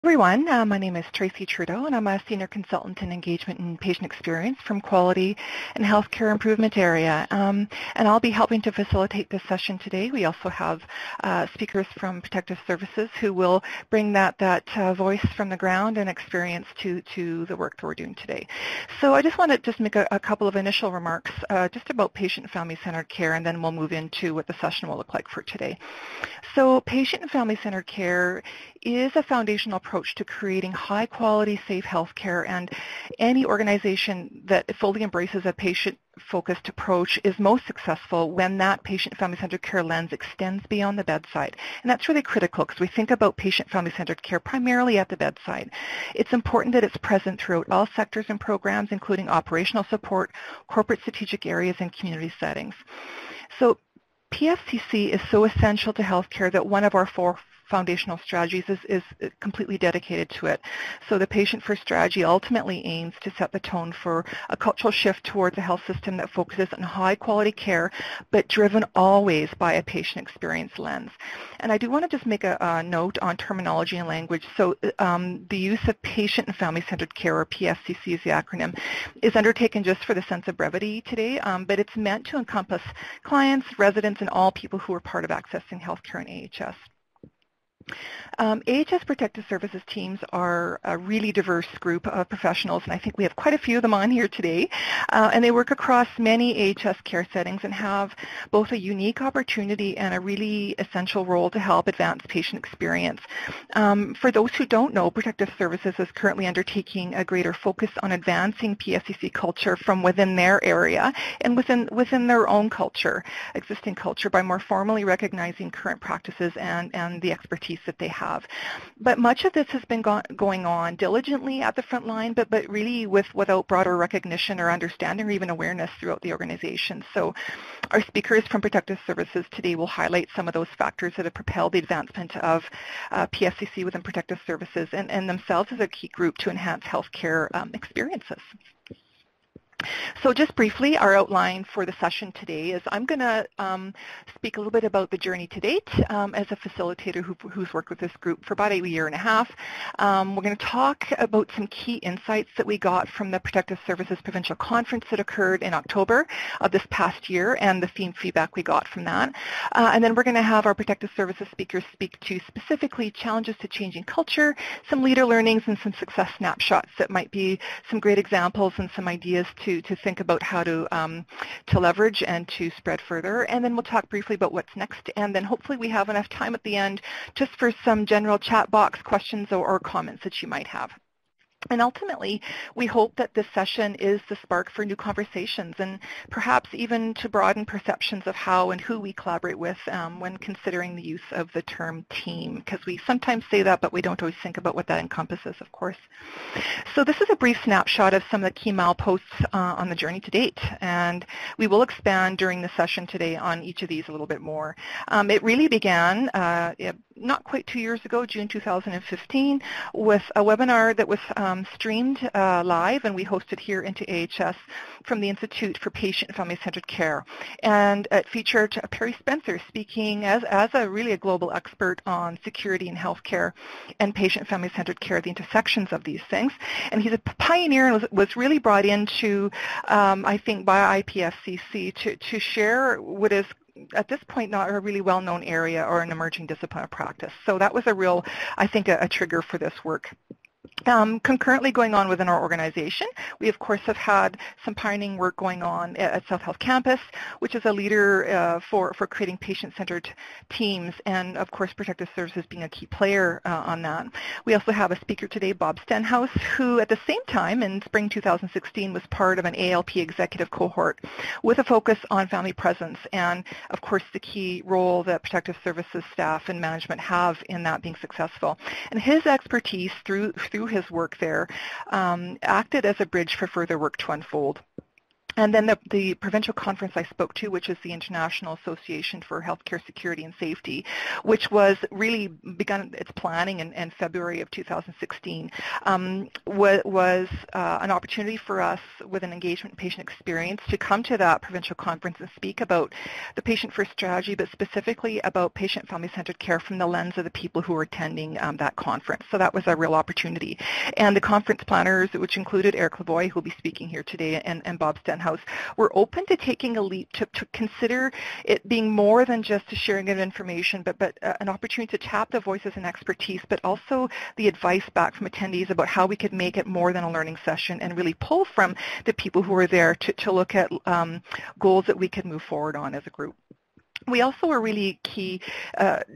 Everyone, my name is Tracy Trudeau and I'm a Senior Consultant in Engagement and Patient Experience from Quality and Healthcare Improvement area. And I'll be helping to facilitate this session today. We also have speakers from Protective Services who will bring that voice from the ground and experience to the work that we're doing today. So I just want to make a couple of initial remarks just about patient and family-centered care, and then we'll move into what the session will look like for today. So patient and family-centered care is a foundational approach to creating high-quality, safe health care, and any organization that fully embraces a patient-focused approach is most successful when that patient family-centered care lens extends beyond the bedside. And that's really critical because we think about patient family-centered care primarily at the bedside. It's important that it's present throughout all sectors and programs, including operational support, corporate strategic areas, and community settings. So PFCC is so essential to healthcare that one of our four foundational strategies is completely dedicated to it. So the patient-first strategy ultimately aims to set the tone for a cultural shift towards a health system that focuses on high-quality care, but driven always by a patient experience lens. And I do want to just make a note on terminology and language. So the use of patient and family-centered care, or PFCC is the acronym, is undertaken just for the sense of brevity today, but it's meant to encompass clients, residents, and all people who are part of accessing healthcare in AHS. AHS Protective Services teams are a really diverse group of professionals, and I think we have quite a few of them on here today. And they work across many AHS care settings and have both a unique opportunity and a really essential role to help advance patient experience. For those who don't know, Protective Services is currently undertaking a greater focus on advancing PFCC culture from within their area and within their own culture, existing culture, by more formally recognizing current practices and the expertise that they have. But much of this has been going on diligently at the front line, but really without broader recognition or understanding or even awareness throughout the organization. So our speakers from Protective Services today will highlight some of those factors that have propelled the advancement of PFCC within Protective Services and themselves as a key group to enhance healthcare experiences. So just briefly, our outline for the session today is I'm going to speak a little bit about the journey to date as a facilitator who's worked with this group for about a year and a half. We're going to talk about some key insights that we got from the Protective Services Provincial Conference that occurred in October of this past year and the feedback we got from that. And then we're going to have our Protective Services speakers speak to specifically challenges to changing culture, some leader learnings, and some success snapshots that might be some great examples and some ideas to think about how to leverage and to spread further. And then we'll talk briefly about what's next, and then hopefully we have enough time at the end just for some general chat box questions or comments that you might have. And ultimately, we hope that this session is the spark for new conversations and perhaps even to broaden perceptions of how and who we collaborate with when considering the use of the term team, because we sometimes say that, but we don't always think about what that encompasses, of course. So this is a brief snapshot of some of the key mileposts on the journey to date, and we will expand during the session today on each of these a little bit more. It really began not quite 2 years ago, June 2015, with a webinar that was streamed live, and we hosted here into AHS from the Institute for Patient and Family-Centered Care. And it featured Perry Spencer speaking as really a global expert on security in healthcare and patient and family-centered care, the intersections of these things. And he's a pioneer and was really brought into, I think, by IPFCC to share what is at this point not a really well-known area or an emerging discipline of practice. So that was a real, I think, a trigger for this work. Concurrently going on within our organization, we of course have had some pioneering work going on at South Health Campus, which is a leader for creating patient-centered teams, and of course Protective Services being a key player on that. We also have a speaker today, Bob Stenhouse, who at the same time in spring 2016 was part of an ALP executive cohort with a focus on family presence and of course the key role that Protective Services staff and management have in that being successful. And his expertise through his work there acted as a bridge for further work to unfold. And then the provincial conference I spoke to, which is the International Association for Healthcare Security and Safety, which was really begun its planning in February of 2016, was an opportunity for us with an engagement and patient experience to come to that provincial conference and speak about the patient-first strategy, but specifically about patient family-centered care from the lens of the people who were attending that conference. So that was a real opportunity. And the conference planners, which included Eric Lavoie, who will be speaking here today, and Bob Stenhouse, we're open to taking a leap to consider it being more than just a sharing of information, but an opportunity to tap the voices and expertise, but also the advice back from attendees about how we could make it more than a learning session and really pull from the people who were there to look at goals that we could move forward on as a group. We also were really key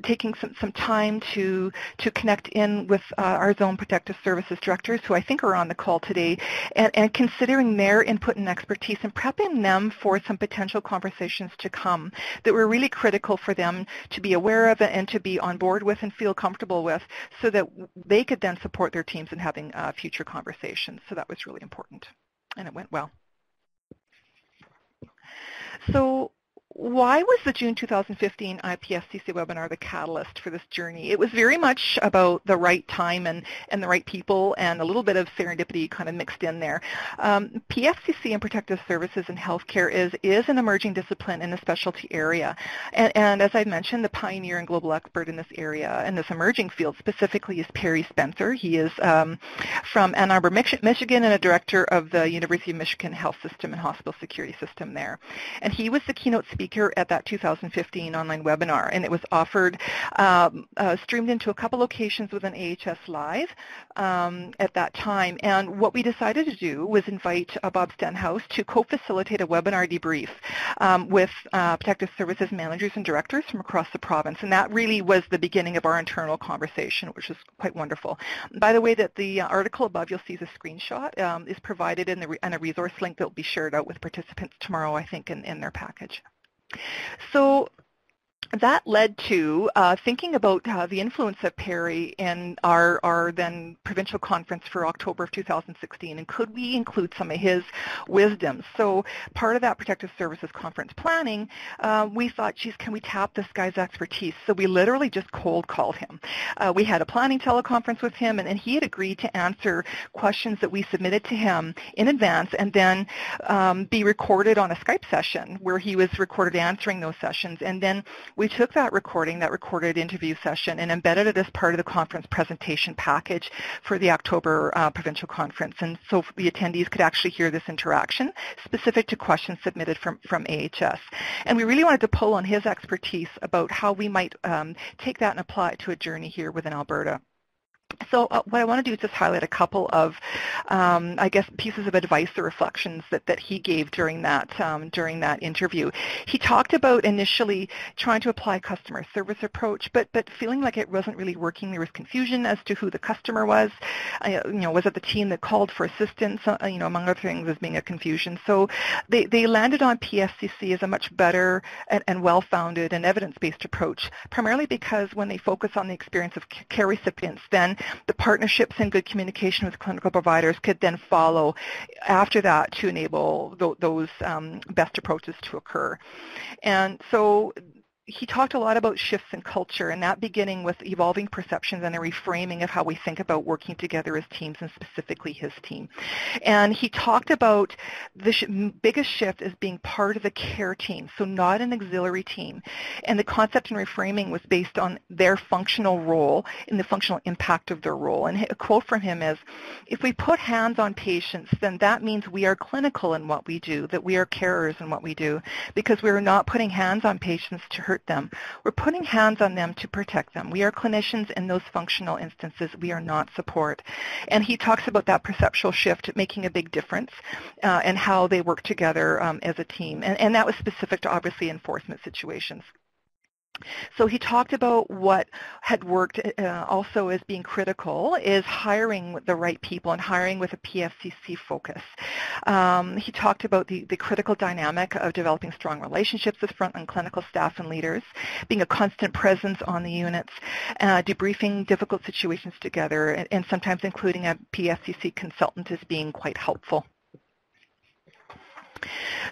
taking some time to connect in with our Zone Protective Services directors, who I think are on the call today, and considering their input and expertise and prepping them for some potential conversations to come that were really critical for them to be aware of and to be on board with and feel comfortable with, so that they could then support their teams in having future conversations. So that was really important, and it went well. So why was the June 2015 IPFCC webinar the catalyst for this journey? It was very much about the right time and the right people, and a little bit of serendipity kind of mixed in there. PFCC and protective services in healthcare is an emerging discipline in a specialty area. And as I mentioned, the pioneer and global expert in this area, in this emerging field specifically, is Perry Spencer. He is from Ann Arbor, Michigan, and a director of the University of Michigan Health System and Hospital Security System there. And he was the keynote speaker at that 2015 online webinar, and it was offered, streamed into a couple locations with an AHS Live at that time. And what we decided to do was invite Bob Stenhouse to co-facilitate a webinar debrief with protective services managers and directors from across the province. And that really was the beginning of our internal conversation, which was quite wonderful. By the way, that the article above you'll see is a screenshot, is provided in a resource link that will be shared out with participants tomorrow, I think, in their package. So that led to thinking about the influence of Perry in our then provincial conference for October of 2016, and could we include some of his wisdom? So part of that protective services conference planning, we thought, geez, can we tap this guy's expertise? So we literally just cold called him. We had a planning teleconference with him, and he had agreed to answer questions that we submitted to him in advance, and then be recorded on a Skype session where he was recorded answering those sessions. And then we took that recorded interview session, and embedded it as part of the conference presentation package for the October provincial conference. And so the attendees could actually hear this interaction specific to questions submitted from AHS. And we really wanted to pull on his expertise about how we might take that and apply it to a journey here within Alberta. So what I want to do is just highlight a couple of, I guess, pieces of advice or reflections that he gave during that interview. He talked about initially trying to apply a customer service approach, but feeling like it wasn't really working. There was confusion as to who the customer was. Was it the team that called for assistance? Among other things, as being a confusion. So they landed on PFCC as a much better and well-founded and evidence-based approach, primarily because when they focus on the experience of care recipients, then the partnerships and good communication with clinical providers could then follow after that to enable those best approaches to occur. And so he talked a lot about shifts in culture, and that beginning with evolving perceptions and a reframing of how we think about working together as teams, and specifically his team. And he talked about the biggest shift as being part of the care team, so not an auxiliary team. And the concept and reframing was based on their functional role and the functional impact of their role. And a quote from him is, if we put hands on patients, then that means we are clinical in what we do, that we are carers in what we do, because we are not putting hands on patients to hurt them. We're putting hands on them to protect them. We are clinicians in those functional instances. We are not support. And he talks about that perceptual shift making a big difference and how they work together as a team. And that was specific to, obviously, enforcement situations. So he talked about what had worked also as being critical is hiring the right people and hiring with a PFCC focus. He talked about the critical dynamic of developing strong relationships with frontline clinical staff and leaders, being a constant presence on the units, debriefing difficult situations together, and sometimes including a PFCC consultant as being quite helpful.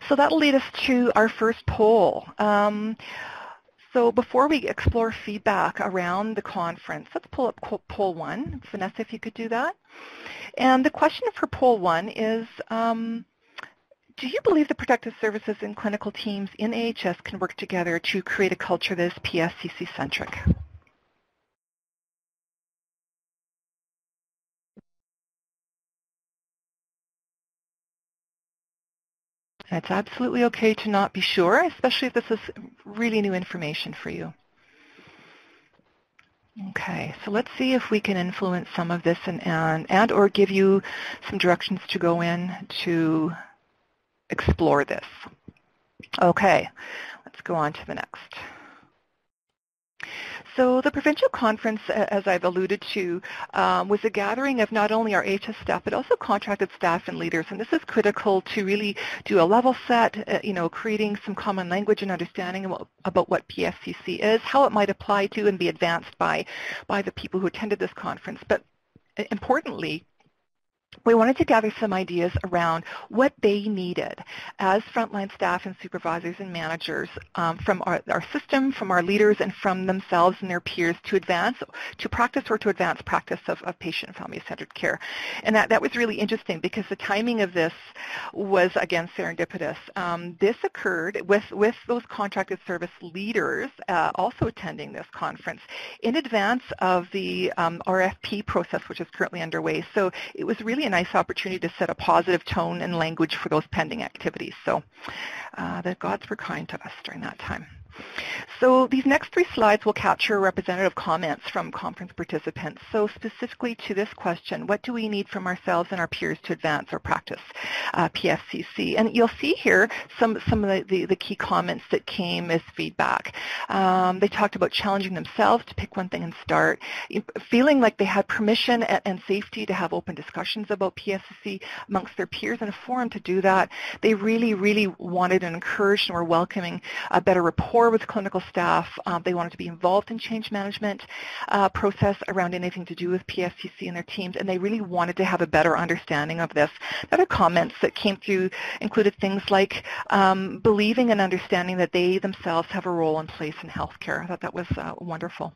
So that'll lead us to our first poll. So before we explore feedback around the conference, let's pull up poll 1. Vanessa, if you could do that. And the question for poll 1 is, do you believe the protective services and clinical teams in AHS can work together to create a culture that is PFCC-centric? And it's absolutely okay to not be sure, especially if this is really new information for you. Okay, so let's see if we can influence some of this and or give you some directions to go in to explore this. Okay, let's go on to the next. So the provincial conference, as I've alluded to, was a gathering of not only our AHS staff, but also contracted staff and leaders. And this is critical to really do a level set, creating some common language and understanding about what PFCC is, how it might apply to and be advanced by the people who attended this conference. But importantly, we wanted to gather some ideas around what they needed as frontline staff and supervisors and managers from our system, from our leaders, and from themselves and their peers to practice of patient and family-centered care. And that was really interesting because the timing of this was, again, serendipitous. This occurred with those contracted service leaders also attending this conference in advance of the RFP process, which is currently underway. So it was really a nice opportunity to set a positive tone and language for those pending activities. So the gods were kind to us during that time. So these next 3 slides will capture representative comments from conference participants. So specifically to this question, what do we need from ourselves and our peers to advance or practice PFCC? And you'll see here some of the key comments that came as feedback. They talked about challenging themselves to pick one thing and start, feeling like they had permission and safety to have open discussions about PFCC amongst their peers and a forum to do that. They really, really wanted and encouraged and were welcoming a better rapport with clinical staff. They wanted to be involved in change management process around anything to do with PFCC and their teams, and they really wanted to have a better understanding of this. Other comments that came through included things like believing and understanding that they themselves have a role and place in healthcare. I thought that was wonderful.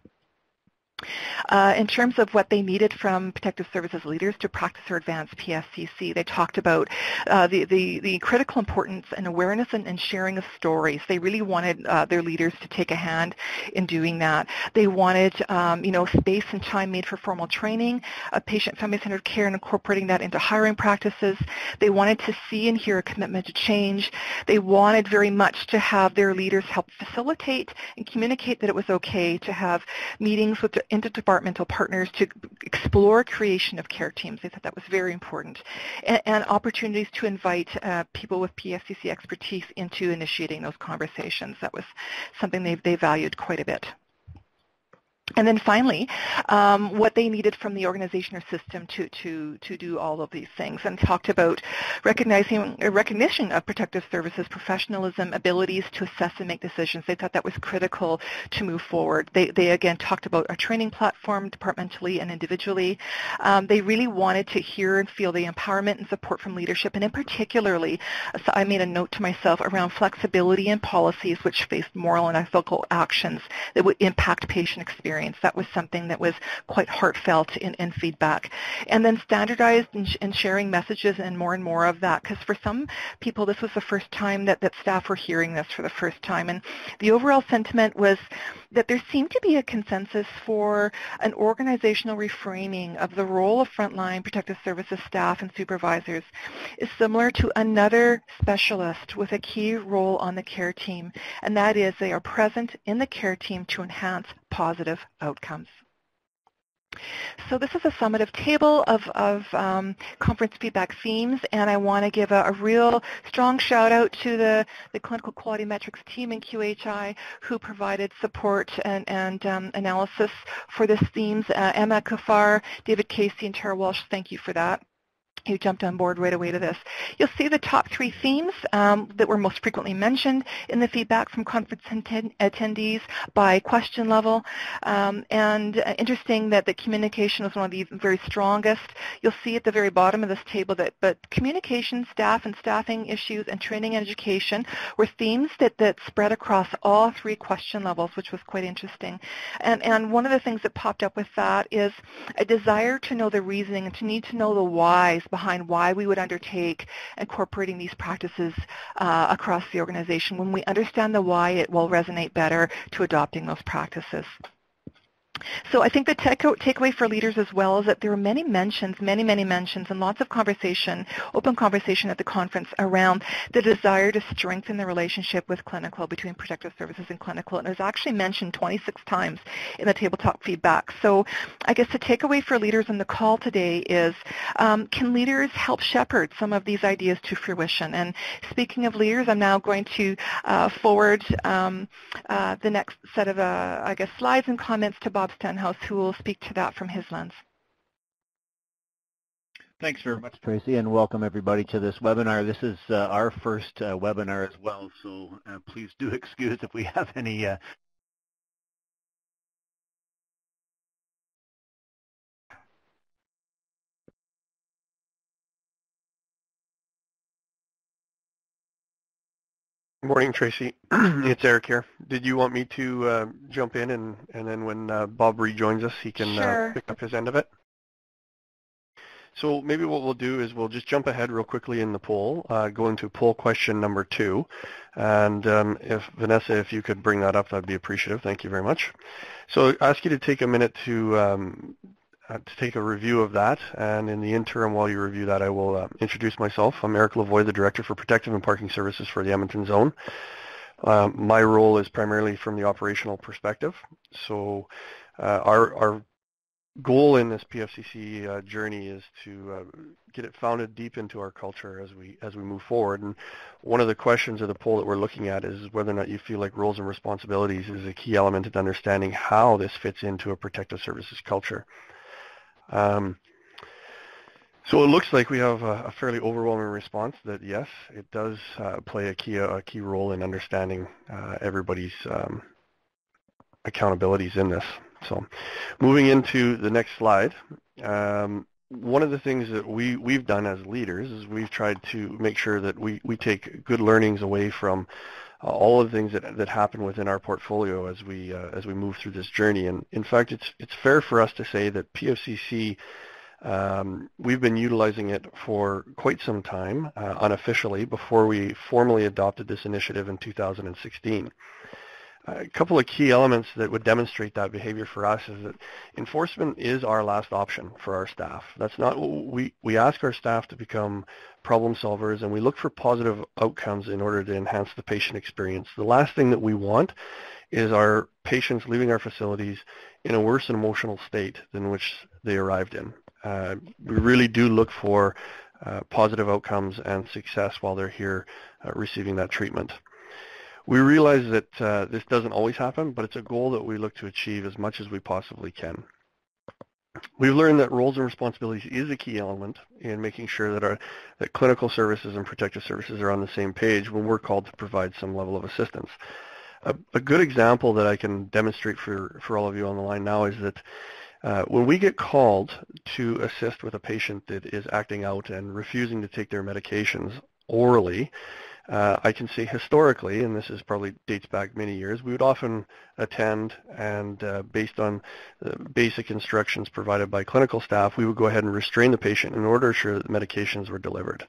In terms of what they needed from protective services leaders to practice or advance PFCC, they talked about the critical importance and awareness and sharing of stories. They really wanted their leaders to take a hand in doing that. They wanted, space and time made for formal training of patient family-centered care and incorporating that into hiring practices. They wanted to see and hear a commitment to change. They wanted very much to have their leaders help facilitate and communicate that it was okay to have meetings with the interdepartmental partners to explore creation of care teams. They thought that was very important. And opportunities to invite people with PFCC expertise into initiating those conversations. That was something they valued quite a bit. And then finally, what they needed from the organization or system to do all of these things, and talked about recognition of protective services, professionalism, abilities to assess and make decisions. They thought that was critical to move forward. They again talked about a training platform departmentally and individually. They really wanted to hear and feel the empowerment and support from leadership, and in particularly, so I made a note to myself around flexibility in policies which faced moral and ethical actions that would impact patient experience. That was something that was quite heartfelt in feedback. And then standardized and sharing messages and more of that, because for some people this was the first time that staff were hearing this for the first time. And the overall sentiment was that there seemed to be a consensus for an organizational reframing of the role of frontline protective services staff and supervisors is similar to another specialist with a key role on the care team, and that is they are present in the care team to enhance positive outcomes. So this is a summative table of conference feedback themes, and I want to give a real strong shout out to the clinical quality metrics team in QHI who provided support and analysis for these themes. Emma Kafar, David Casey, and Tara Walsh, thank you for that. who jumped on board right away to this. You'll see the top 3 themes that were most frequently mentioned in the feedback from conference attendees by question level. Interesting that the communication was one of the very strongest. You'll see at the very bottom of this table that but communication, staff and staffing issues, and training and education were themes that spread across all 3 question levels, which was quite interesting. And one of the things that popped up with that is a desire to know the reasoning and to need to know the whys behind why we would undertake incorporating these practices across the organization. When we understand the why, it will resonate better to adopting those practices. So I think the takeaway for leaders as well is that there were many mentions, many mentions, and lots of conversation, open conversation at the conference around the desire to strengthen the relationship with clinical, between protective services and clinical. And it was actually mentioned 26 times in the tabletop feedback. So I guess the takeaway for leaders on the call today is, can leaders help shepherd some of these ideas to fruition? And speaking of leaders, I'm now going to forward the next set of, I guess, slides and comments to Bob Stenhouse, who will speak to that from his lens. Thanks very much, Tracy, and welcome everybody to this webinar. This is our first webinar as well, so please do excuse if we have any Good morning, Tracy. It's Eric here. Did you want me to jump in and then when Bob rejoins us, he can pick up his end of it? So maybe what we'll do is we'll just jump ahead real quickly in the poll, go into poll question number 2. And if Vanessa, if you could bring that up, that'd be appreciative. Thank you very much. So I ask you to take a minute to take a review of that, and in the interim while you review that, I will introduce myself. I'm Eric Lavoie, the Director for Protective and Parking Services for the Edmonton Zone. My role is primarily from the operational perspective. So our goal in this PFCC journey is to get it founded deep into our culture as we move forward. And one of the questions of the poll that we're looking at is whether or not you feel like roles and responsibilities is a key element in understanding how this fits into a protective services culture. So it looks like we have a fairly overwhelming response that yes, it does play a key role in understanding everybody's accountabilities in this. So moving into the next slide, one of the things that we've done as leaders is we've tried to make sure that we take good learnings away from all of the things that happen within our portfolio as we move through this journey. And in fact, it's fair for us to say that PFCC, we've been utilizing it for quite some time unofficially before we formally adopted this initiative in 2016. A couple of key elements that would demonstrate that behavior for us is that enforcement is our last option for our staff. That's not what we ask our staff to become problem solvers, and we look for positive outcomes in order to enhance the patient experience. The last thing that we want is our patients leaving our facilities in a worse emotional state than which they arrived in. We really do look for positive outcomes and success while they're here receiving that treatment. We realize that this doesn't always happen, but it's a goal that we look to achieve as much as we possibly can. We've learned that roles and responsibilities is a key element in making sure that clinical services and protective services are on the same page when we're called to provide some level of assistance. A good example that I can demonstrate for all of you on the line now is that when we get called to assist with a patient that is acting out and refusing to take their medications orally, I can say historically, and this is probably dates back many years, we would often attend and based on the basic instructions provided by clinical staff, we would go ahead and restrain the patient in order to ensure that the medications were delivered.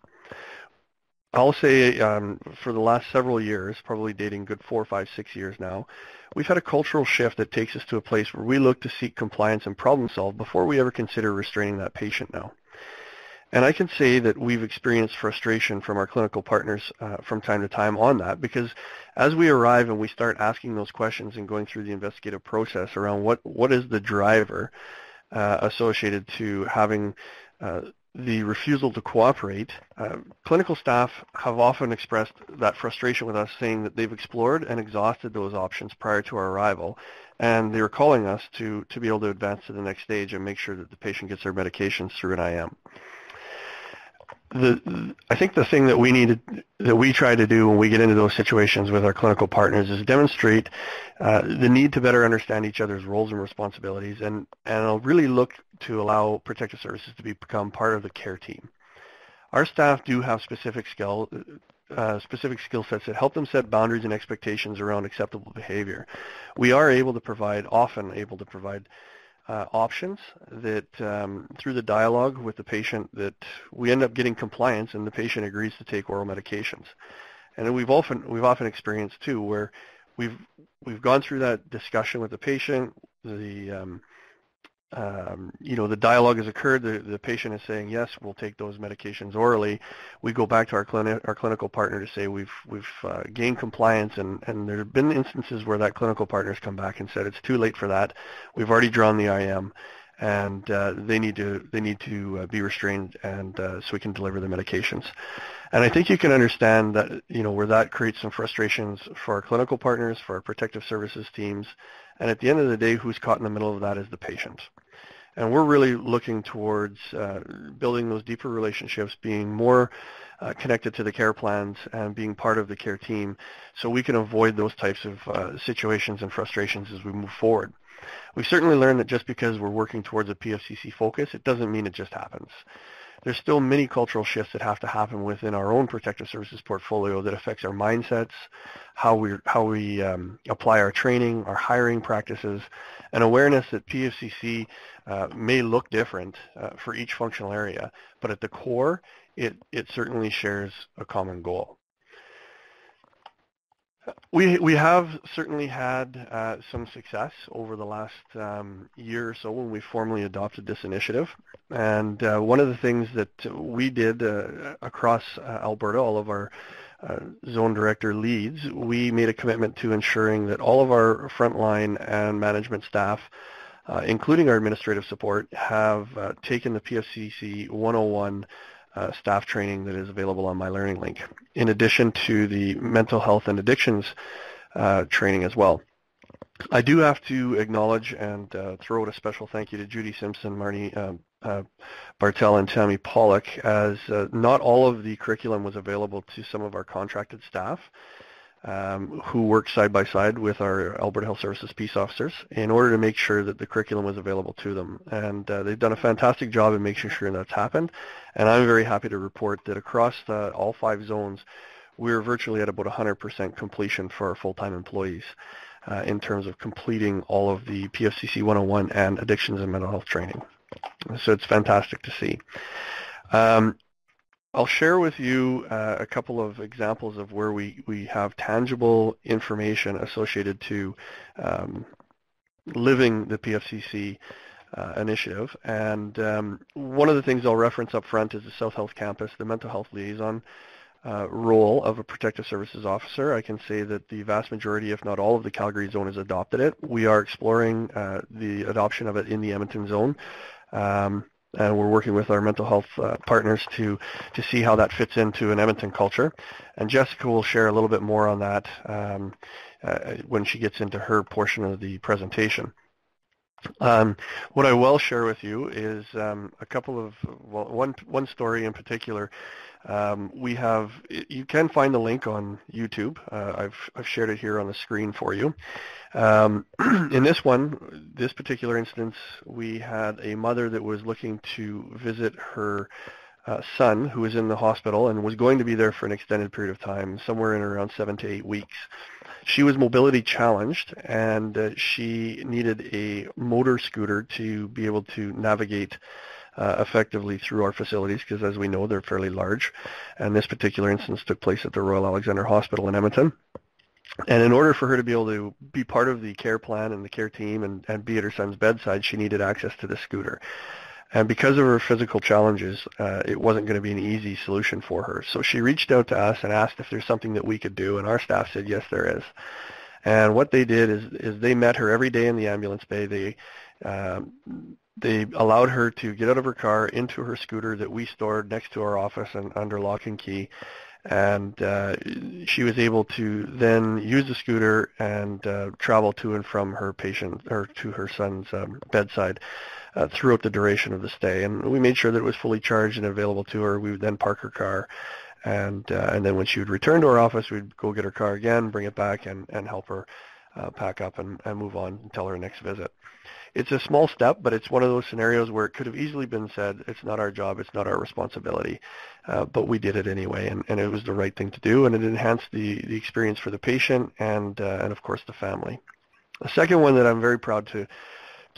I'll say for the last several years, probably dating good 4, 5, 6 years now, we've had a cultural shift that takes us to a place where we look to seek compliance and problem solve before we ever consider restraining that patient now. And I can say that we've experienced frustration from our clinical partners from time to time on that, because as we arrive and we start asking those questions and going through the investigative process around what is the driver associated to having the refusal to cooperate, clinical staff have often expressed that frustration with us, saying that they've explored and exhausted those options prior to our arrival, and they were calling us to be able to advance to the next stage and make sure that the patient gets their medications through an IM. I think the thing that we try to do when we get into those situations with our clinical partners is demonstrate the need to better understand each other's roles and responsibilities, and I'll really look to allow protective services to become part of the care team. Our staff do have specific skill sets that help them set boundaries and expectations around acceptable behavior. We are often able to provide options that through the dialogue with the patient, that we end up getting compliance and the patient agrees to take oral medications. And then we've often experienced too where we've gone through that discussion with the patient, the dialogue has occurred, the patient is saying, yes, we'll take those medications orally. We go back to our clinical partner to say we've gained compliance, and there have been instances where that clinical partner has come back and said it's too late for that. We've already drawn the IM, and they need to be restrained, and so we can deliver the medications. And I think you can understand that, where that creates some frustrations for our clinical partners, for our protective services teams, and at the end of the day, who's caught in the middle of that is the patient. And we're really looking towards building those deeper relationships, being more connected to the care plans and being part of the care team so we can avoid those types of situations and frustrations as we move forward. We've certainly learned that just because we're working towards a PFCC focus, it doesn't mean it just happens. There's still many cultural shifts that have to happen within our own protective services portfolio that affects our mindsets, how we apply our training, our hiring practices, and awareness that PFCC may look different for each functional area, but at the core, it certainly shares a common goal. We have certainly had some success over the last year or so when we formally adopted this initiative. And one of the things that we did across Alberta, all of our zone director leads, we made a commitment to ensuring that all of our frontline and management staff, including our administrative support, have taken the PFCC 101 staff training that is available on my Learning Link, in addition to the mental health and addictions training as well. I do have to acknowledge and throw out a special thank you to Judy Simpson, Marnie Bartel, and Tammy Pollock, as not all of the curriculum was available to some of our contracted staff who work side by side with our Alberta Health Services peace officers in order to make sure that the curriculum was available to them. And they've done a fantastic job in making sure that's happened. And I'm very happy to report that across all 5 zones, we're virtually at about 100% completion for our full-time employees in terms of completing all of the PFCC 101 and addictions and mental health training. So it's fantastic to see. I'll share with you a couple of examples of where we have tangible information associated to living the PFCC initiative. And one of the things I'll reference up front is the South Health Campus, the mental health liaison role of a protective services officer. I can say that the vast majority, if not all of the Calgary zone has adopted it. We are exploring the adoption of it in the Edmonton zone. And we're working with our mental health partners to see how that fits into an Edmonton culture. And Jessica will share a little bit more on that when she gets into her portion of the presentation. What I will share with you is a couple of, one story in particular. You can find the link on YouTube. I've shared it here on the screen for you. In this particular instance, we had a mother that was looking to visit her son, who was in the hospital and was going to be there for an extended period of time, somewhere in around 7 to 8 weeks. She was mobility challenged, and she needed a motor scooter to be able to navigate effectively through our facilities, because as we know, they're fairly large. And this particular instance took place at the Royal Alexander Hospital in Edmonton. And in order for her to be able to be part of the care plan and the care team and be at her son's bedside, she needed access to the scooter. And because of her physical challenges, it wasn't going to be an easy solution for her. So she reached out to us and asked if there's something that we could do, and our staff said, yes, there is. And what they did is they met her every day in the ambulance bay. They allowed her to get out of her car into her scooter that we stored next to our office and under lock and key. And she was able to then use the scooter and travel to and from her patient, or to her son's bedside throughout the duration of the stay. And we made sure that it was fully charged and available to her. We would then park her car, and then when she would return to our office, we'd go get her car again, bring it back, and help her pack up and move on until her next visit. It's a small step, but it's one of those scenarios where it could have easily been said, it's not our job, it's not our responsibility, but we did it anyway, and it was the right thing to do, and it enhanced the experience for the patient and of course the family. The second one that I'm very proud to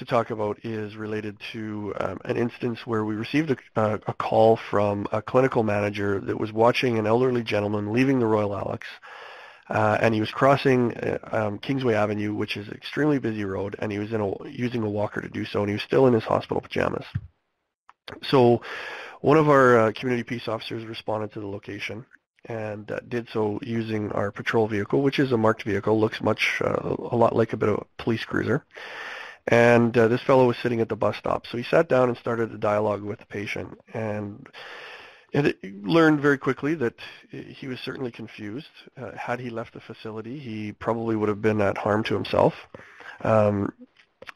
talk about is related to an instance where we received a call from a clinical manager that was watching an elderly gentleman leaving the Royal Alex, and he was crossing Kingsway Avenue, which is an extremely busy road, and he was using a walker to do so, and he was still in his hospital pajamas. So one of our community peace officers responded to the location and did so using our patrol vehicle, which is a marked vehicle, looks a lot like a bit of a police cruiser. And this fellow was sitting at the bus stop. So he sat down and started a dialogue with the patient, and it learned very quickly that he was certainly confused. Had he left the facility, he probably would have been at harm to himself. So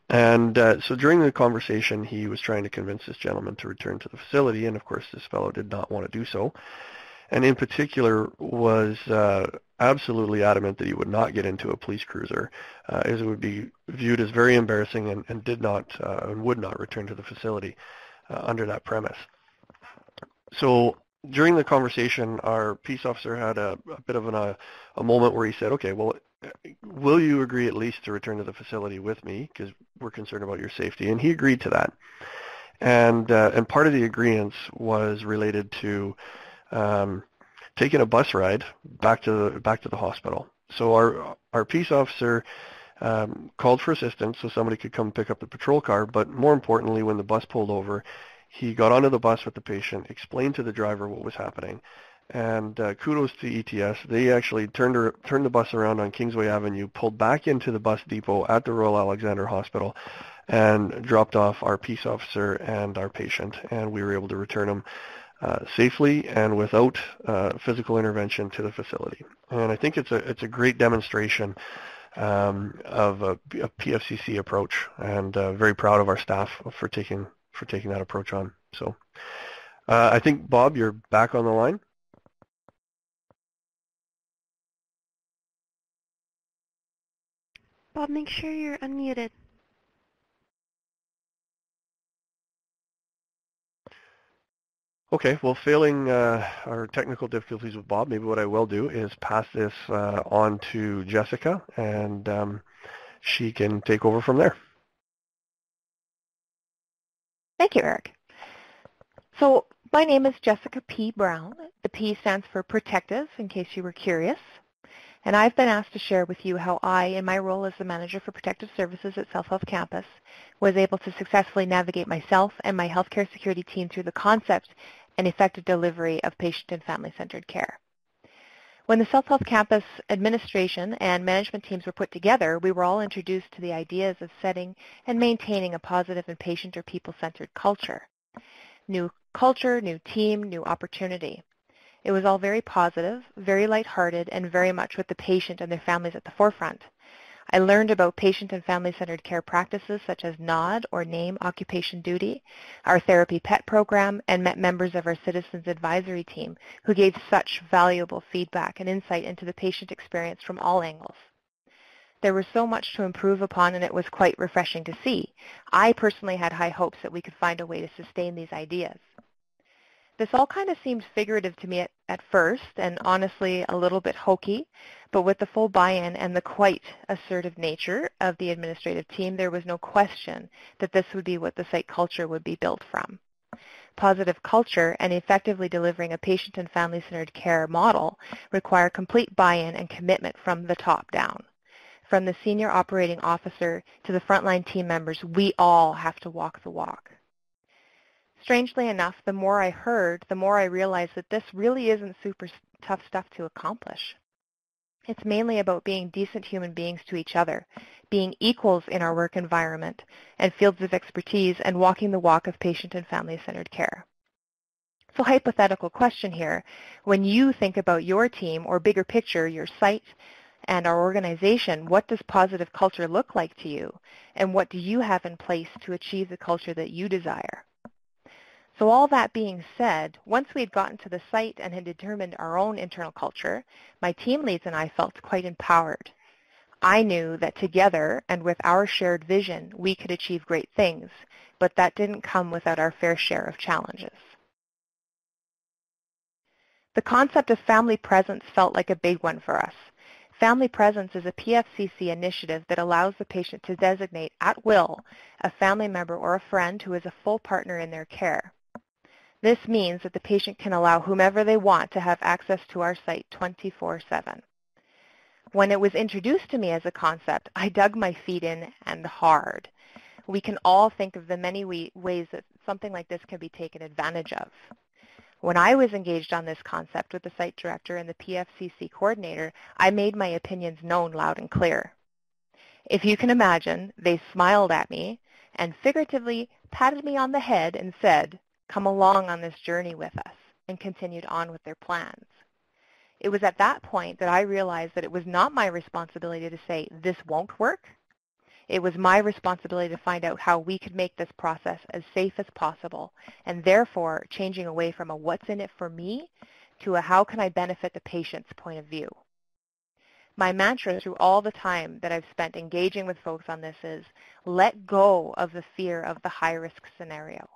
during the conversation, he was trying to convince this gentleman to return to the facility, and of course this fellow did not want to do so. And in particular was absolutely adamant that he would not get into a police cruiser, as it would be viewed as very embarrassing, and did not and would not return to the facility under that premise. So during the conversation, our peace officer had a bit of a moment where he said, okay, well, will you agree at least to return to the facility with me, because we're concerned about your safety? And he agreed to that. And part of the agreement was related to taking a bus ride back to the hospital. So our peace officer called for assistance so somebody could come pick up the patrol car, but more importantly, when the bus pulled over, he got onto the bus with the patient, explained to the driver what was happening, and kudos to ETS. They actually turned the bus around on Kingsway Avenue, pulled back into the bus depot at the Royal Alexandra Hospital, and dropped off our peace officer and our patient, and we were able to return him safely and without physical intervention to the facility. And I think it's a great demonstration of a PFCC approach, and very proud of our staff for taking that approach on. So I think, Bob, you're back on the line. Bob, make sure you're unmuted. Okay, well, failing our technical difficulties with Bob, maybe what I will do is pass this on to Jessica, and she can take over from there. Thank you, Eric. So my name is Jessica P. Brown. The P stands for Protective, in case you were curious. And I've been asked to share with you how I, in my role as the Manager for Protective Services at Self Health Campus, was able to successfully navigate myself and my healthcare security team through the concept and effective delivery of patient and family-centered care. When the Self Health Campus administration and management teams were put together, we were all introduced to the ideas of setting and maintaining a positive and patient or people-centered culture. New culture, new team, new opportunity. It was all very positive, very lighthearted, and very much with the patient and their families at the forefront. I learned about patient and family-centered care practices such as NOD, or Name Occupation Duty, our therapy pet program, and met members of our Citizens Advisory team who gave such valuable feedback and insight into the patient experience from all angles. There was so much to improve upon, and it was quite refreshing to see. I personally had high hopes that we could find a way to sustain these ideas. This all kind of seemed figurative to me at first, and honestly a little bit hokey, but with the full buy-in and the quite assertive nature of the administrative team, there was no question that this would be what the site culture would be built from. Positive culture and effectively delivering a patient and family-centered care model require complete buy-in and commitment from the top down. From the senior operating officer to the frontline team members, we all have to walk the walk. Strangely enough, the more I heard, the more I realized that this really isn't super tough stuff to accomplish. It's mainly about being decent human beings to each other, being equals in our work environment and fields of expertise, and walking the walk of patient and family-centered care. So hypothetical question here, when you think about your team or bigger picture, your site, and our organization, what does positive culture look like to you? And what do you have in place to achieve the culture that you desire? So all that being said, once we had gotten to the site and had determined our own internal culture, my team leads and I felt quite empowered. I knew that together and with our shared vision, we could achieve great things, but that didn't come without our fair share of challenges. The concept of family presence felt like a big one for us. Family presence is a PFCC initiative that allows the patient to designate at will a family member or a friend who is a full partner in their care. This means that the patient can allow whomever they want to have access to our site 24/7. When it was introduced to me as a concept, I dug my feet in and hard. We can all think of the many ways that something like this can be taken advantage of. When I was engaged on this concept with the site director and the PFCC coordinator, I made my opinions known loud and clear. If you can imagine, they smiled at me and figuratively patted me on the head and said, "Come along on this journey with us," and continued on with their plans. It was at that point that I realized that it was not my responsibility to say, "This won't work." It was my responsibility to find out how we could make this process as safe as possible, and therefore changing away from a what's in it for me to a how can I benefit the patient's point of view. My mantra through all the time that I've spent engaging with folks on this is, let go of the fear of the high-risk scenario.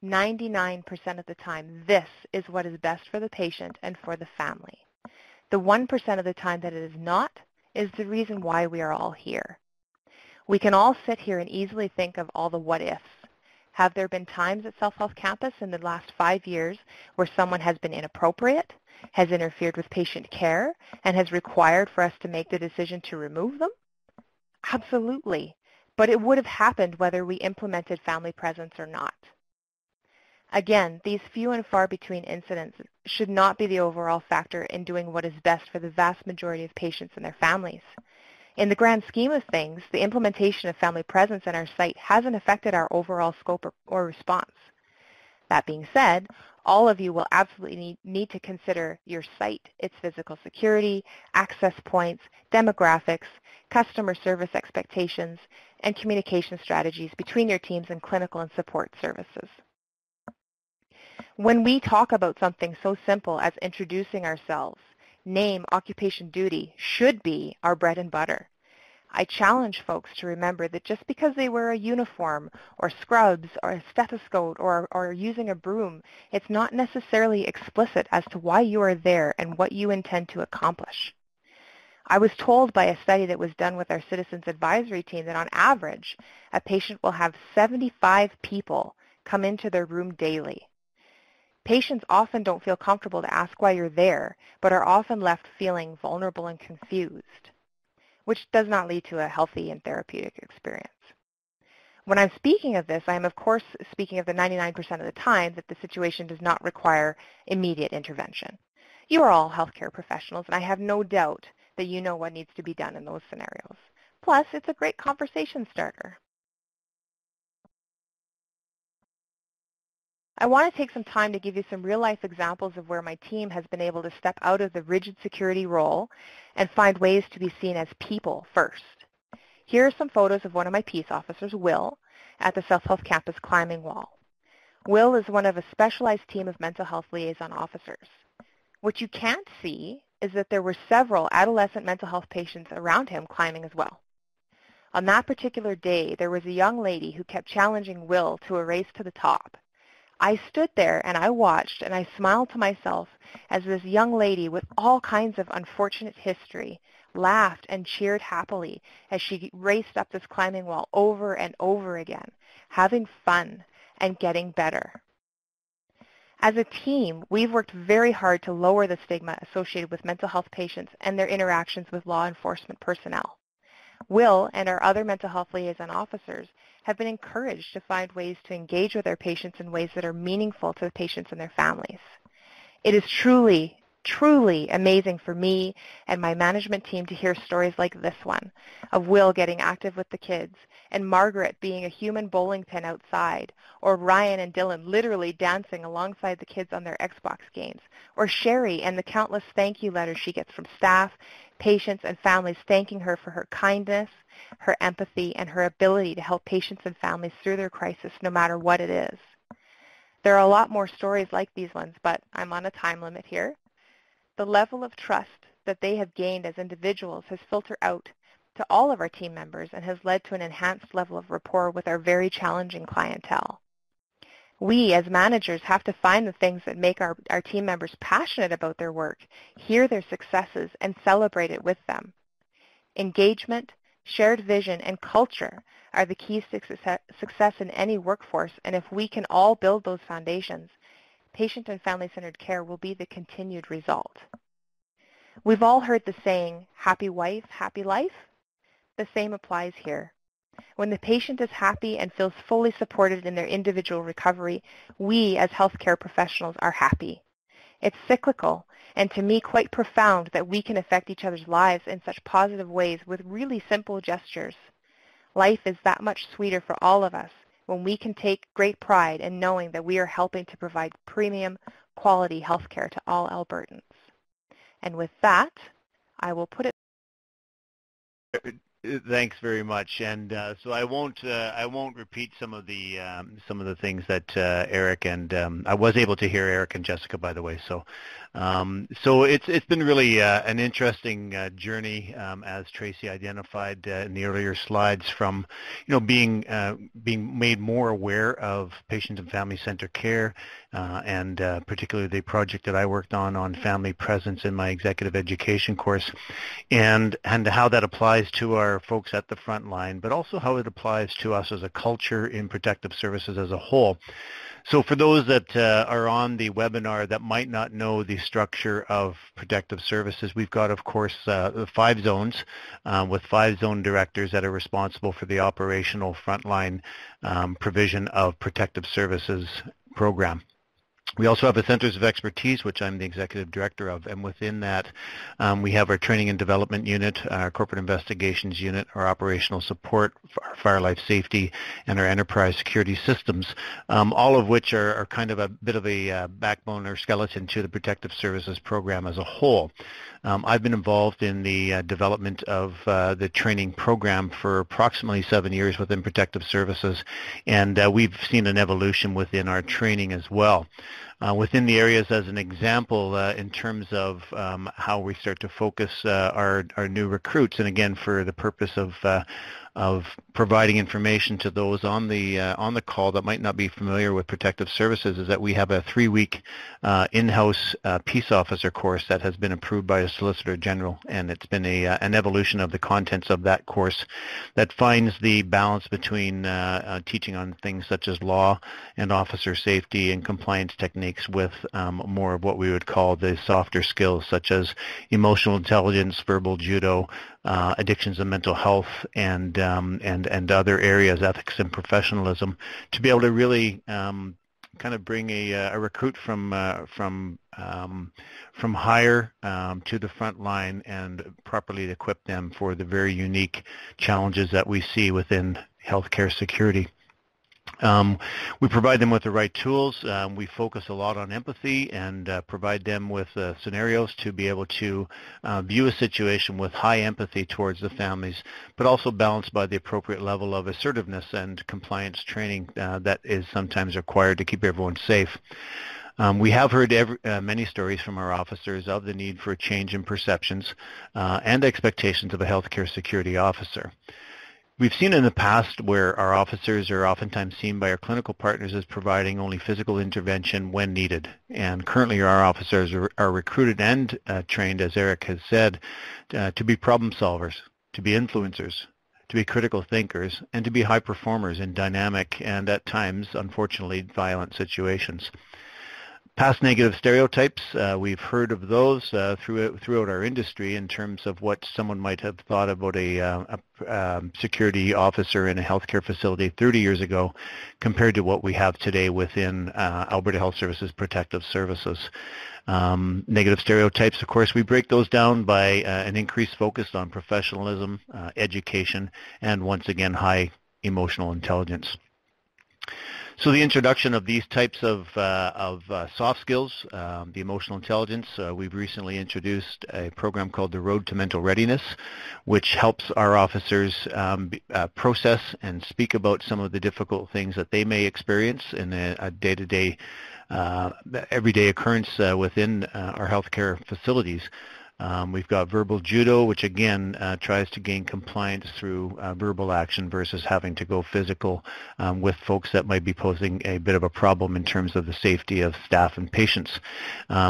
99% of the time, this is what is best for the patient and for the family. The 1% of the time that it is not is the reason why we are all here. We can all sit here and easily think of all the what-ifs. Have there been times at Self Health Campus in the last 5 years where someone has been inappropriate, has interfered with patient care, and has required for us to make the decision to remove them? Absolutely. But it would have happened whether we implemented family presence or not. Again, these few and far between incidents should not be the overall factor in doing what is best for the vast majority of patients and their families. In the grand scheme of things, the implementation of family presence in our site hasn't affected our overall scope or response. That being said, all of you will absolutely need to consider your site, its physical security, access points, demographics, customer service expectations, and communication strategies between your teams and clinical and support services. When we talk about something so simple as introducing ourselves, name, occupation, duty should be our bread and butter. I challenge folks to remember that just because they wear a uniform or scrubs or a stethoscope or are using a broom, it's not necessarily explicit as to why you are there and what you intend to accomplish. I was told by a study that was done with our Citizens Advisory team that on average, a patient will have 75 people come into their room daily. Patients often don't feel comfortable to ask why you're there, but are often left feeling vulnerable and confused, which does not lead to a healthy and therapeutic experience. When I'm speaking of this, I am of course speaking of the 99% of the time that the situation does not require immediate intervention. You are all healthcare professionals, and I have no doubt that you know what needs to be done in those scenarios. Plus, it's a great conversation starter. I want to take some time to give you some real-life examples of where my team has been able to step out of the rigid security role and find ways to be seen as people first. Here are some photos of one of my peace officers, Will, at the Self Health Campus climbing wall. Will is one of a specialized team of mental health liaison officers. What you can't see is that there were several adolescent mental health patients around him climbing as well. On that particular day, there was a young lady who kept challenging Will to a race to the top. I stood there and I watched and I smiled to myself as this young lady with all kinds of unfortunate history laughed and cheered happily as she raced up this climbing wall over and over again, having fun and getting better. As a team, we've worked very hard to lower the stigma associated with mental health patients and their interactions with law enforcement personnel. Will and our other mental health liaison officers have been encouraged to find ways to engage with their patients in ways that are meaningful to the patients and their families. It is truly, truly amazing for me and my management team to hear stories like this one, of Will getting active with the kids, and Margaret being a human bowling pin outside, or Ryan and Dylan literally dancing alongside the kids on their Xbox games, or Sherry and the countless thank you letters she gets from staff, patients and families thanking her for her kindness, her empathy, and her ability to help patients and families through their crisis no matter what it is. There are a lot more stories like these ones, but I'm on a time limit here. The level of trust that they have gained as individuals has filtered out to all of our team members and has led to an enhanced level of rapport with our very challenging clientele. We, as managers, have to find the things that make our team members passionate about their work, hear their successes, and celebrate it with them. Engagement, shared vision, and culture are the keys to success in any workforce, and if we can all build those foundations, patient and family-centered care will be the continued result. We've all heard the saying, happy wife, happy life. The same applies here. When the patient is happy and feels fully supported in their individual recovery, we as healthcare professionals are happy. It's cyclical, and to me quite profound that we can affect each other's lives in such positive ways with really simple gestures. Life is that much sweeter for all of us when we can take great pride in knowing that we are helping to provide premium, quality healthcare to all Albertans. And with that, I will put it. Thanks very much, and so I won't repeat some of the things that Eric and I was able to hear Eric and Jessica, by the way. So it's been really an interesting journey, as Tracy identified in the earlier slides, from being made more aware of patient and family-centered care, and particularly the project that I worked on family presence in my executive education course, and how that applies to our folks at the front line, but also how it applies to us as a culture in protective services as a whole. So for those that are on the webinar that might not know the structure of protective services, we've got, of course, 5 zones with 5 zone directors that are responsible for the operational frontline provision of protective services program. We also have a Centers of Expertise, which I'm the Executive Director of, and within that we have our Training and Development Unit, our Corporate Investigations Unit, our Operational Support, our Fire Life Safety, and our Enterprise Security Systems, all of which are kind of a bit of a backbone or skeleton to the Protective Services program as a whole. I've been involved in the development of the training program for approximately 7 years within Protective Services, and we've seen an evolution within our training as well. Within the areas, as an example, in terms of how we start to focus our new recruits, and again for the purpose of providing information to those on the call that might not be familiar with protective services, is that we have a 3-week in-house peace officer course that has been approved by a Solicitor General, and it's been an evolution of the contents of that course that finds the balance between teaching on things such as law and officer safety and compliance techniques with more of what we would call the softer skills such as emotional intelligence, verbal judo, addictions and mental health, and other areas, ethics and professionalism, to be able to really kind of bring a recruit from higher to the front line and properly equip them for the very unique challenges that we see within healthcare security. We provide them with the right tools. We focus a lot on empathy and provide them with scenarios to be able to view a situation with high empathy towards the families, but also balanced by the appropriate level of assertiveness and compliance training that is sometimes required to keep everyone safe. We have heard many stories from our officers of the need for a change in perceptions and expectations of a healthcare security officer. We've seen in the past where our officers are oftentimes seen by our clinical partners as providing only physical intervention when needed. And currently our officers are recruited and trained, as Eric has said, to be problem solvers, to be influencers, to be critical thinkers, and to be high performers in dynamic and at times, unfortunately, violent situations. Past negative stereotypes, we've heard of those throughout our industry in terms of what someone might have thought about a security officer in a healthcare facility 30 years ago compared to what we have today within Alberta Health Services Protective Services. Negative stereotypes, of course, we break those down by an increased focus on professionalism, education, and once again, high emotional intelligence. So the introduction of these types of soft skills, the emotional intelligence, we've recently introduced a program called the Road to Mental Readiness, which helps our officers process and speak about some of the difficult things that they may experience in a day-to-day, everyday occurrence within our healthcare facilities. We've got verbal judo, which again tries to gain compliance through verbal action versus having to go physical with folks that might be posing a bit of a problem in terms of the safety of staff and patients.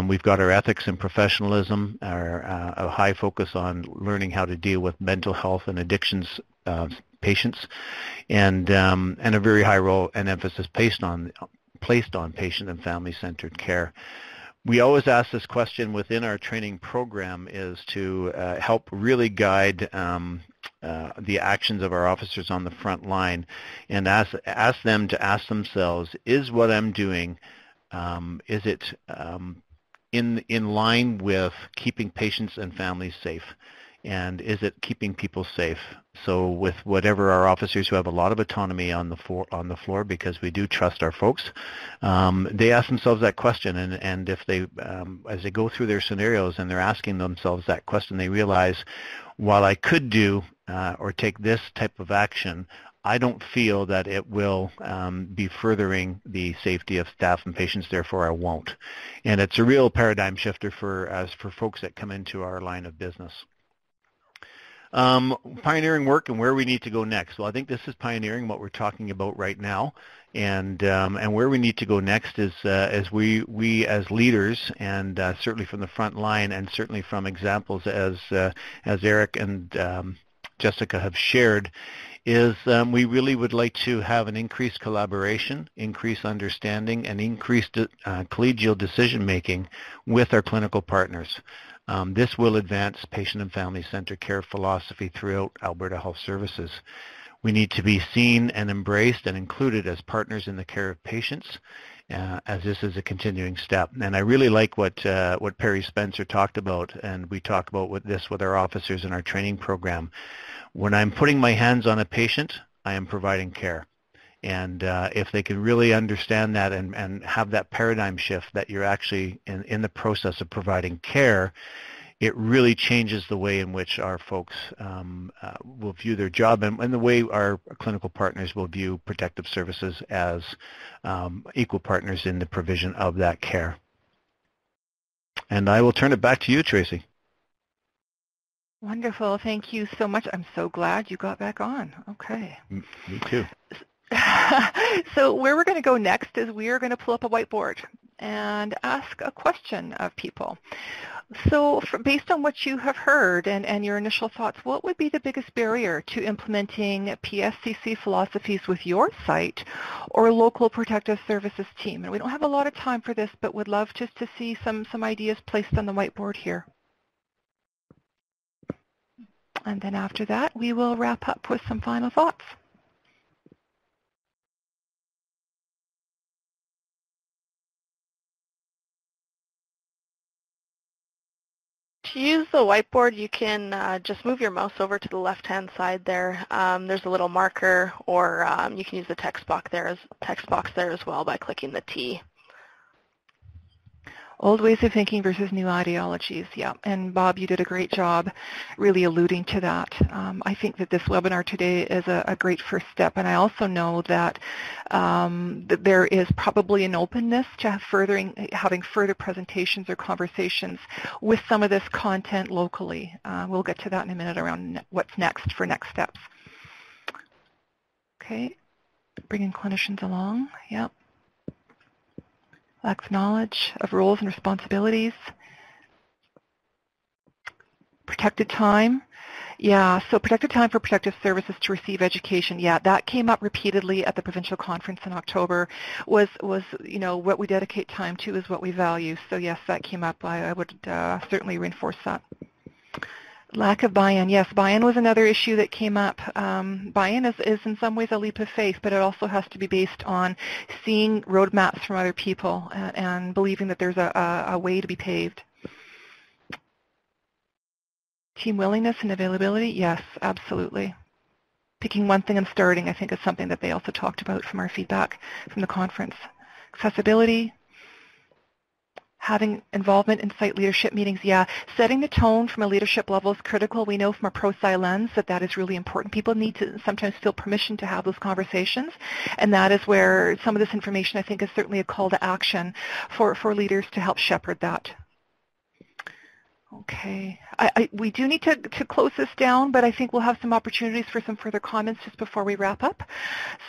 We've got our ethics and professionalism, a high focus on learning how to deal with mental health and addictions patients, and a very high role and emphasis placed on patient and family-centered care. We always ask this question within our training program is to help really guide the actions of our officers on the front line and ask them to ask themselves, is what I'm doing, is it in line with keeping patients and families safe? And is it keeping people safe? So with whatever our officers who have a lot of autonomy on the floor, because we do trust our folks, they ask themselves that question, and if they, as they go through their scenarios and they're asking themselves that question, they realize, while I could do or take this type of action, I don't feel that it will be furthering the safety of staff and patients, therefore I won't. And it's a real paradigm shifter for folks that come into our line of business. Pioneering work and where we need to go next. Well, I think this is pioneering what we're talking about right now, and where we need to go next is as we as leaders, and certainly from the front line, and certainly from examples as Eric and Jessica have shared, is we really would like to have an increased collaboration, increased understanding, and increased collegial decision making with our clinical partners. This will advance patient and family-centered care philosophy throughout Alberta Health Services. We need to be seen and embraced and included as partners in the care of patients, as this is a continuing step. And I really like what Perry Spencer talked about, and we talk about with our officers in our training program. When I'm putting my hands on a patient, I am providing care. And if they can really understand that and have that paradigm shift that you're actually in the process of providing care, it really changes the way in which our folks will view their job and the way our clinical partners will view protective services as equal partners in the provision of that care. And I will turn it back to you, Tracy. Wonderful. Thank you so much. I'm so glad you got back on. Okay. Me too. So where we're going to go next is we are going to pull up a whiteboard and ask a question of people. So based on what you have heard and your initial thoughts, what would be the biggest barrier to implementing PFCC philosophies with your site or local protective services team? And we don't have a lot of time for this, but would love just to see some ideas placed on the whiteboard here. And then after that, we will wrap up with some final thoughts. To use the whiteboard, you can just move your mouse over to the left-hand side there. There's a little marker, or you can use the text box there as well by clicking the T. Old ways of thinking versus new ideologies, yeah. And Bob, you did a great job really alluding to that. I think that this webinar today is a great first step, and I also know that, that there is probably an openness to having further presentations or conversations with some of this content locally. We'll get to that in a minute around what's next for next steps. Okay, bringing clinicians along, yeah. Lacks knowledge of roles and responsibilities. Protected time. Yeah, so protected time for protective services to receive education. Yeah, that came up repeatedly at the provincial conference in October. Was you know, what we dedicate time to is what we value. So yes, that came up. I would certainly reinforce that. Lack of buy-in. Yes, buy-in was another issue that came up. Buy-in is in some ways a leap of faith, but it also has to be based on seeing roadmaps from other people and believing that there's a way to be paved. Team willingness and availability. Yes, absolutely. picking one thing and starting, I think, is something that they also talked about from our feedback from the conference. Accessibility, having involvement in site leadership meetings, yeah. Setting the tone from a leadership level is critical. We know from a pro-sci lens that that is really important. People need to sometimes feel permission to have those conversations, and that is where some of this information, I think, is certainly a call to action for leaders to help shepherd that. Okay, we do need to close this down, but I think we'll have some opportunities for some further comments just before we wrap up.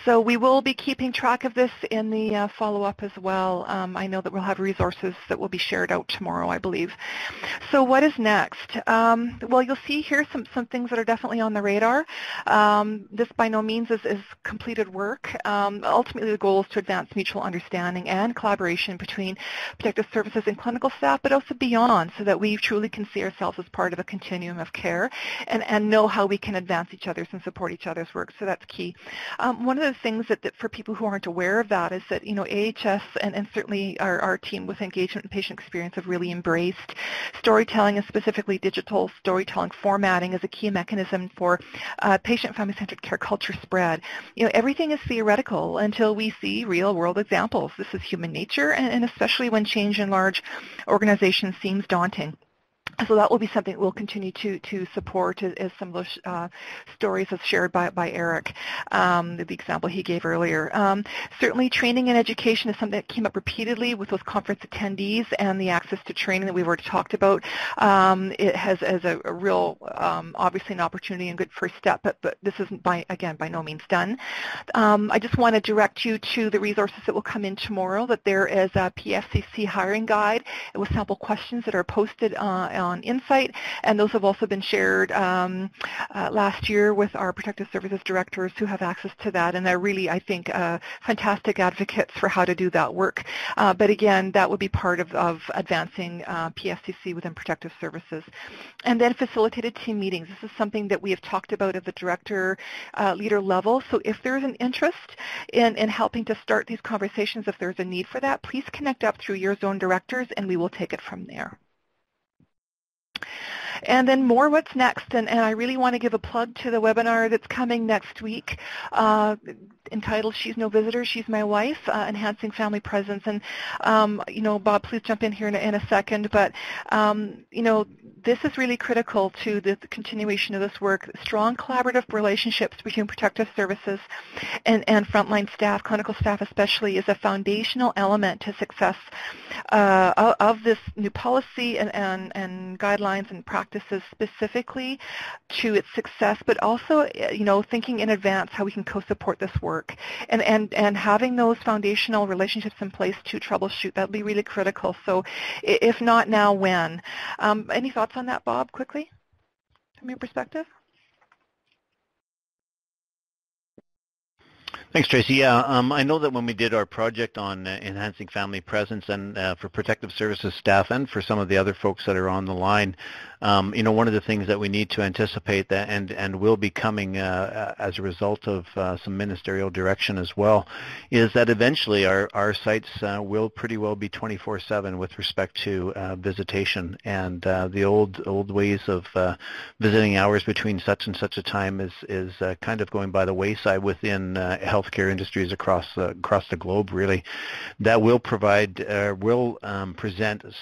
So we will be keeping track of this in the follow-up as well. I know that we'll have resources that will be shared out tomorrow, I believe. So what is next? Well, you'll see here some things that are definitely on the radar. This by no means is completed work. Ultimately, the goal is to advance mutual understanding and collaboration between protective services and clinical staff, but also beyond, so that we truly can see ourselves as part of a continuum of care and know how we can advance each other's and support each other's work. So that's key. One of the things that for people who aren't aware of that is that, AHS and certainly our team with engagement and patient experience have really embraced storytelling, and specifically digital storytelling formatting as a key mechanism for patient family-centered care culture spread. Everything is theoretical until we see real-world examples. This is human nature, and especially when change in large organizations seems daunting. So that will be something we'll continue to support as some of those stories as shared by Eric, the example he gave earlier. Certainly training and education is something that came up repeatedly with those conference attendees, and the access to training that we've already talked about. It has as a real, obviously an opportunity and good first step, but this isn't by no means done. I just want to direct you to the resources that will come in tomorrow, that there is a PFCC hiring guide with sample questions that are posted on Insight, and those have also been shared last year with our protective services directors who have access to that, and they're really, I think, fantastic advocates for how to do that work. But again, that would be part of advancing PFCC within protective services. And then facilitated team meetings. This is something that we have talked about at the director leader level. So if there's an interest in helping to start these conversations, if there's a need for that, please connect up through your zone directors, and we will take it from there. And then more what's next, and I really want to give a plug to the webinar that's coming next week entitled She's No Visitor, She's My Wife, Enhancing Family Presence. And, Bob, please jump in here in a second, but, this is really critical to the continuation of this work. Strong collaborative relationships between protective services and frontline staff, clinical staff especially, is a foundational element to success of this new policy and guidelines and practices specifically to its success, but also, thinking in advance how we can co-support this work and having those foundational relationships in place to troubleshoot. That would be really critical. So if not now, when? Any thoughts on that, Bob, quickly, from your perspective? Thanks, Tracy. Yeah, I know that when we did our project on enhancing family presence and for protective services staff and for some of the other folks that are on the line, one of the things that we need to anticipate that and will be coming as a result of some ministerial direction as well is that eventually our sites will pretty well be 24/7 with respect to visitation, and the old ways of visiting hours between such and such a time is kind of going by the wayside within healthcare industries across the globe. Really, that will present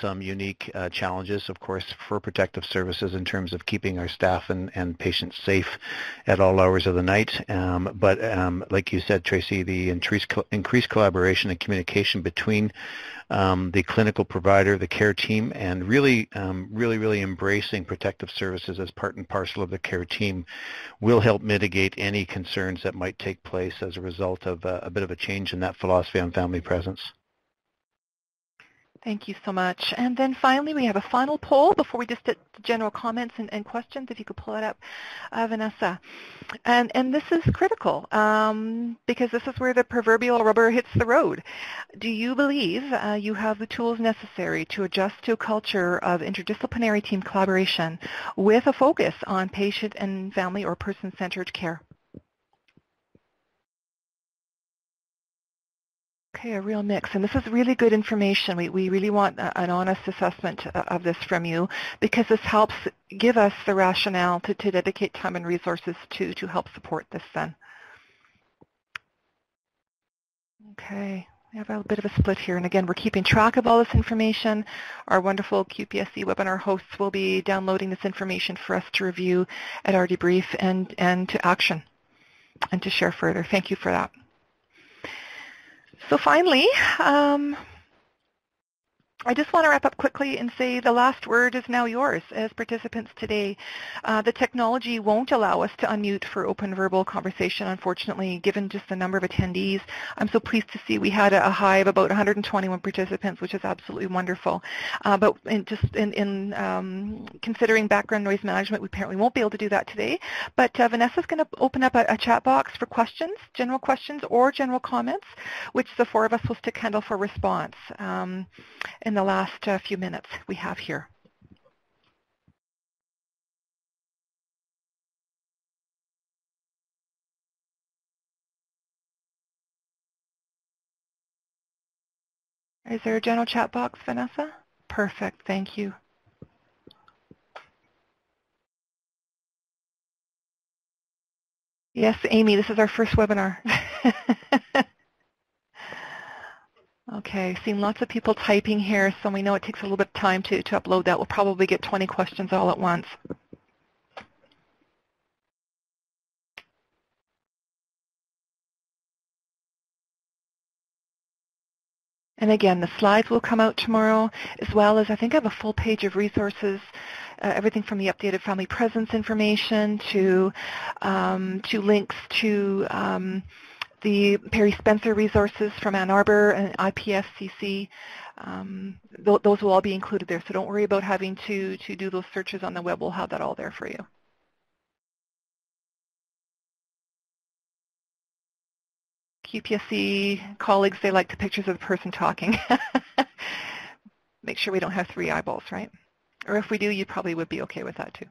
some unique challenges, of course, for protective services in terms of keeping our staff and patients safe at all hours of the night. But like you said, Tracy, the increased collaboration and communication between the clinical provider, the care team, and really embracing protective services as part and parcel of the care team will help mitigate any concerns that might take place as a result of a bit of a change in that philosophy on family presence. Thank you so much. And then finally, we have a final poll before we just get to general comments and questions, if you could pull it up, Vanessa. And this is critical because this is where the proverbial rubber hits the road. Do you believe you have the tools necessary to adjust to a culture of interdisciplinary team collaboration with a focus on patient and family or person-centered care? Okay, a real mix. And this is really good information. We really want an honest assessment of this from you, because this helps give us the rationale to dedicate time and resources to help support this then. Okay, we have a bit of a split here. And again, we're keeping track of all this information. Our wonderful QPSC webinar hosts will be downloading this information for us to review at our debrief and to action and to share further. Thank you for that. So finally, I just want to wrap up quickly and say the last word is now yours as participants today. The technology won't allow us to unmute for open verbal conversation, unfortunately, given just the number of attendees. I'm so pleased to see we had a high of about 121 participants, which is absolutely wonderful. But in considering background noise management, we apparently won't be able to do that today. But Vanessa's going to open up a chat box for questions, general questions or general comments, which the four of us will stick handle for response. In the last few minutes we have here. Is there a general chat box, Vanessa? Perfect, thank you. Yes, Amy, this is our first webinar. Okay, seeing lots of people typing here, so we know it takes a little bit of time to upload that. We'll probably get 20 questions all at once. And again, the slides will come out tomorrow, as well as I think I have a full page of resources, everything from the updated family presence information to links to the Perry Spencer resources from Ann Arbor and IPFCC. Those will all be included there, so don't worry about having to do those searches on the web. We'll have that all there for you. QPSC colleagues, they like the pictures of the person talking. Make sure we don't have 3 eyeballs, right? Or if we do, you probably would be okay with that too.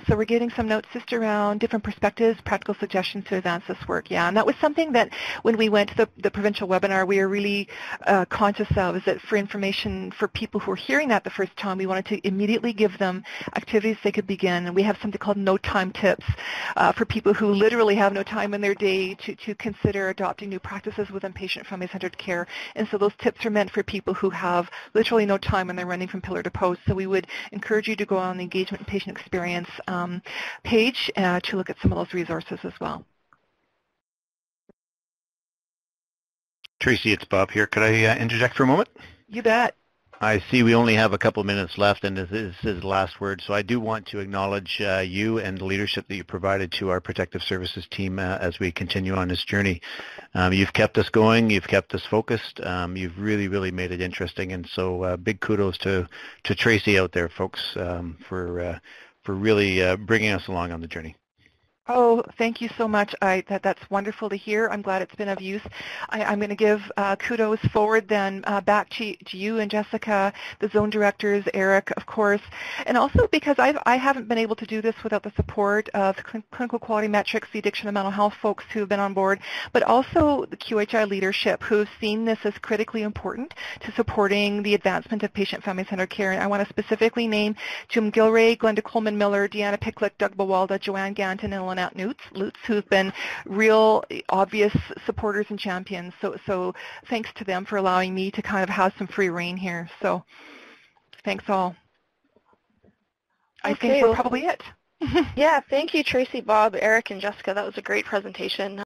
So we're getting some notes just around different perspectives, practical suggestions to advance this work. Yeah, and that was something that when we went to the provincial webinar, we were really conscious of, is that for information for people who are hearing that the first time, we wanted to immediately give them activities they could begin. And we have something called no time tips for people who literally have no time in their day to consider adopting new practices within patient family-centered care. And so those tips are meant for people who have literally no time and they're running from pillar to post. So we would encourage you to go on the engagement and patient experience page to look at some of those resources as well. Tracy, it's Bob here. Could I interject for a moment? You bet. I see we only have a couple minutes left, and this is the last word. So I do want to acknowledge you and the leadership that you provided to our protective services team as we continue on this journey. You've kept us going. You've kept us focused. You've really, really made it interesting. And so big kudos to Tracy out there, folks, for really bringing us along on the journey. Oh, thank you so much. That's wonderful to hear. I'm glad it's been of use. I'm going to give kudos forward then back to you and Jessica, the zone directors, Eric, of course, and also because I haven't been able to do this without the support of clinical quality metrics, the addiction and mental health folks who have been on board, but also the QHI leadership who have seen this as critically important to supporting the advancement of patient-family-centered care. And I want to specifically name Jim Gilray, Glenda Coleman-Miller, Deanna Picklick, Doug Bawalda, Joanne Ganton, and Lynette Lutz, who've been real obvious supporters and champions. So thanks to them for allowing me to kind of have some free reign here. So thanks all. I think we're probably it. Yeah, thank you, Tracy, Bob, Eric, and Jessica. That was a great presentation.